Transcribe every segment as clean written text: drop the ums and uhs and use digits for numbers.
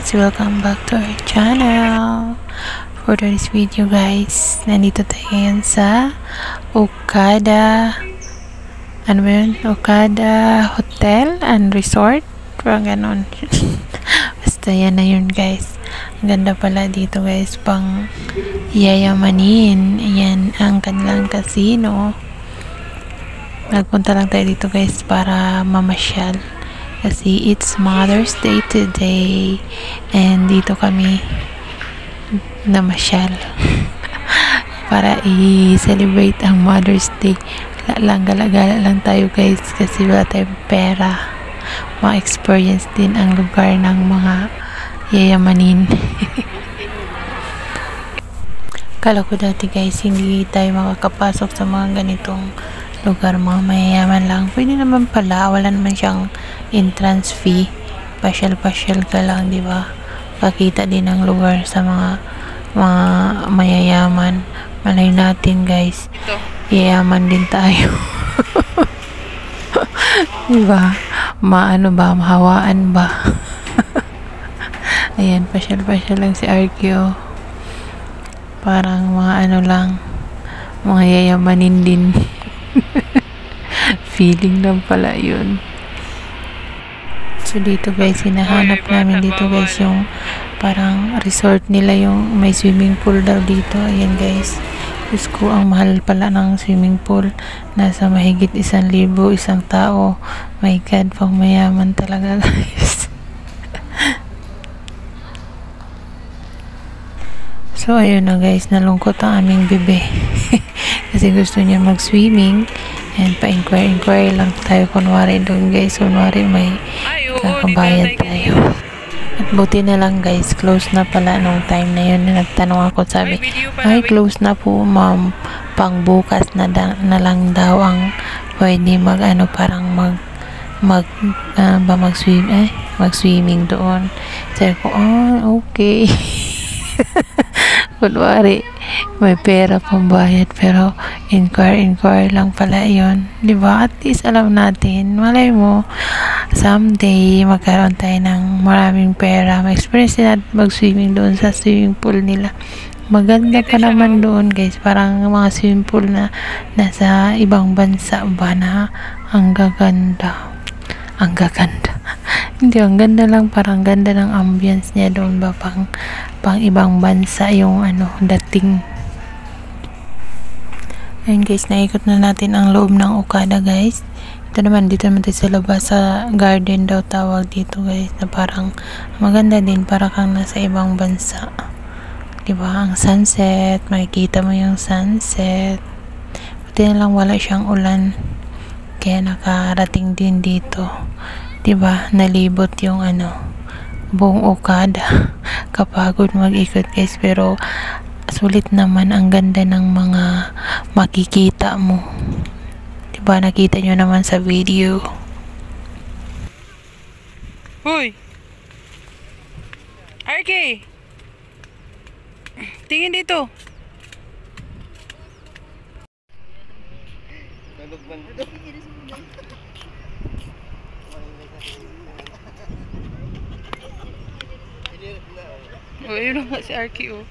guys, welcome back to our channel. For today's video guys, nandito tayo ngayon sa Okada Okada Hotel and Resort, parang ganon. Basta yan na yun guys. Ang ganda pala dito guys, pang yayamanin. Ayan ang kanilang casino. Nagpunta lang tayo dito guys para mamasyal kasi it's Mother's Day today and dito kami namasyal para i-celebrate ang Mother's Day. Gala-gala lang tayo guys kasi wala tayong pera. Ma-experience din ang lugar ng mga yayamanin. Kala ko dati guys hindi tayo makakapasok sa mga ganitong lugar, mga mayayaman lang. Pwede naman pala, wala naman siyang entrance fee. Pasyal-pasyal ka lang, di ba? Pakita din ang lugar sa mga mayayaman. Malay natin guys, yayaman din tayo. Di ba? Mahawaan ba? Ayan, pasyal-pasyal lang si Arkio. Parang mga lang, mga yayamanin din. Feeling lang pala yun. So dito guys, hinahanap namin dito guys yung parang resort nila, yung may swimming pool daw dito. Ayan guys, Diyos ko, ang mahal pala ng swimming pool. Nasa mahigit 1,000 isang tao. My God, pang mayaman talaga guys. So ayun na guys, nalungkot ang aming bebe. Kasi gusto niya mag-swimming and pa-inquire lang tayo kunwari doon guys, kunwari may kakabayad tayo. At buti na lang guys, close na pala nung time na yun na nagtanong ako, sabi ay close na po ma'am, pang bukas na lang daw ang pwede parang mag-swimming doon. Sabi ko, okay. Kunwari may pera pambayad pero inquire lang pala yun, diba? At least alam natin, malay mo someday magkaroon tayo ng maraming pera, ma-experience natin mag-swimming doon sa swimming pool nila. Maganda pa naman doon guys, parang mga swimming pool na nasa ibang bansa ba, na ang gaganda. Hindi, ang ganda lang, parang ganda ng ambience niya doon ba, pang ibang bansa yung dating. Ayun guys, naikot na natin ang loob ng Okada guys. Dito naman tayo sa labas, sa garden daw tawag dito guys, na parang maganda din, para kang nasa ibang bansa, diba? Ang sunset, makikita mo yung sunset. Buti na lang wala siyang ulan kaya nakarating din dito, diba? Nalibot yung buong Okada. Kapagod mag-ikot guys, pero sulit naman. Ang ganda ng mga makikita mo, diba? Nakita nyo naman sa video. Hoy! RK! Tingin dito. Oh, yun nga si Arky, oh.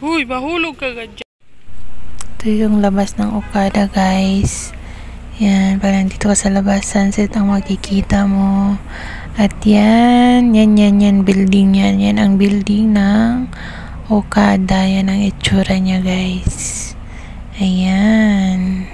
Uy, mahulog ka dyan. Ito yung labas ng Okada guys. Yan, parang dito ka sa labas, sunset ang makikita mo. At yan building yan. Yan ang building ng Okada. Yan ang itsura niya guys. Ayan.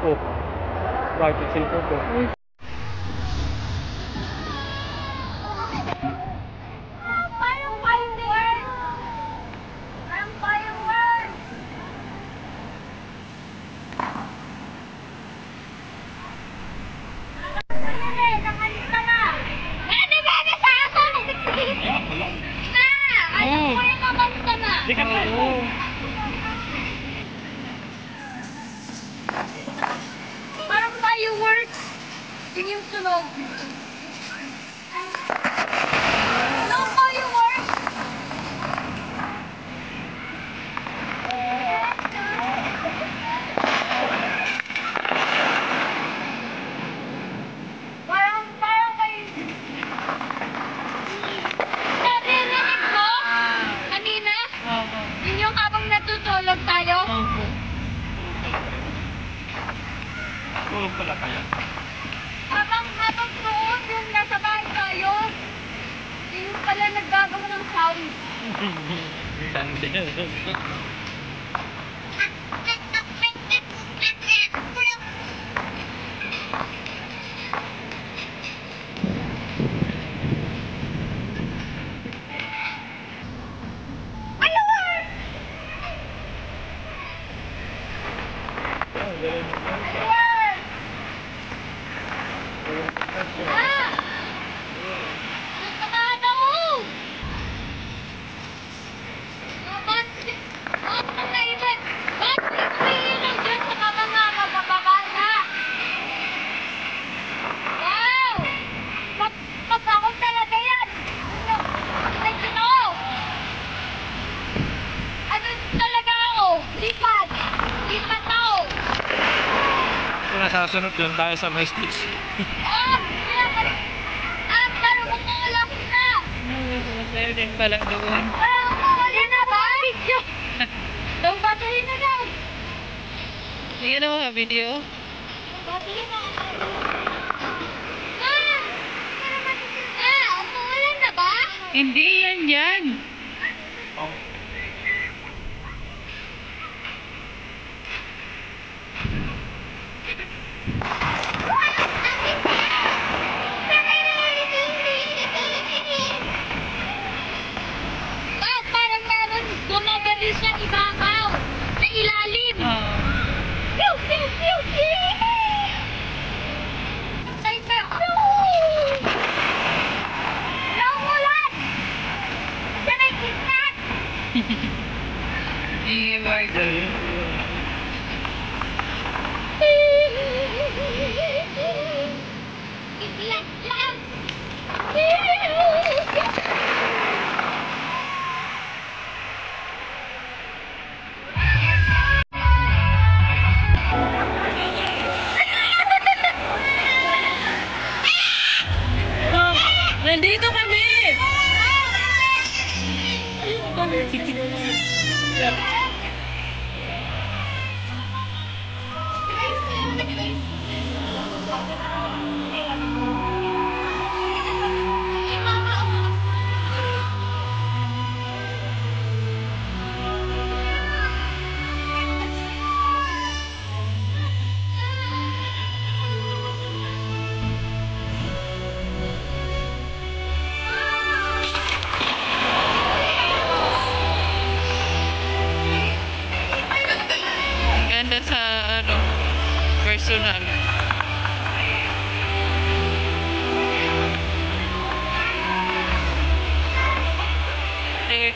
Oh, right, yung cellphone ko. Parang fireworks. Yun yung sunog. No fireworks. Parang kayo. Naririnig ko? Kanina? Yun yung habang natutulog tayo? Tulog pala kaya. Habang noon yung nasa bahay tayo, yun pala naggagawa ng sound. Nasasunod doon tayo sa may stage. Masaya din pala doon. na ba? Batuhin na daw. Hindi na mga video. Batuhin na. Umuulan na ba? Hindi yan. Oh. Parang meron bumabalik sa ibabaw, sa ilalim. Pew, pew, pew, pew. Excitement. Nauulan. Sa may kisat. Hindi ba? Itlak lang. Nandito kami! Ganda sa personal. Sige.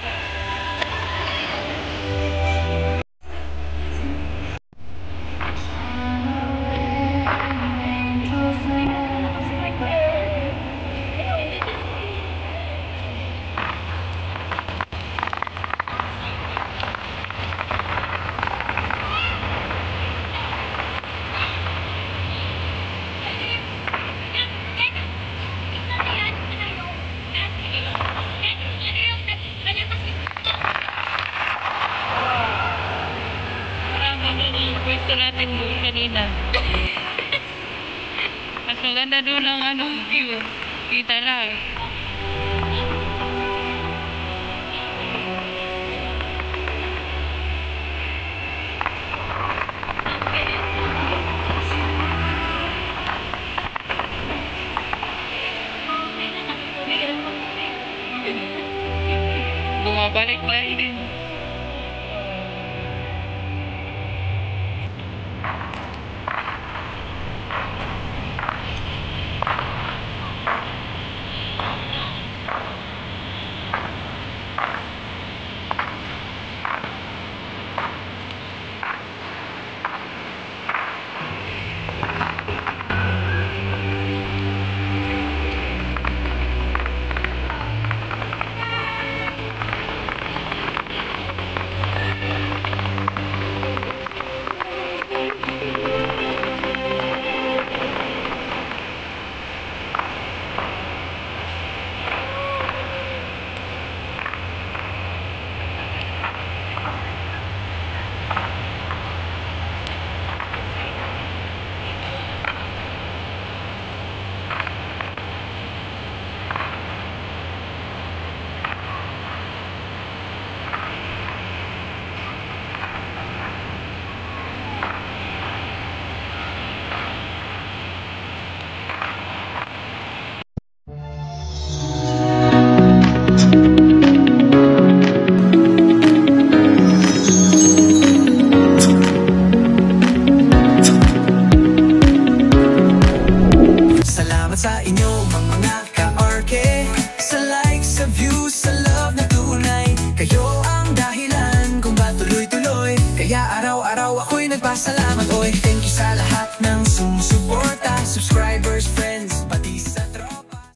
Pwesto natin doon kanina. Mas maganda doon ang view. Kita lang. Balik-balik din. Sa inyo mga ka-RK, sa likes, sa views, sa love na tunay. Kayo ang dahilan kung ba't tuloy-tuloy, kaya araw-araw ako'y nagpasalamat, oy.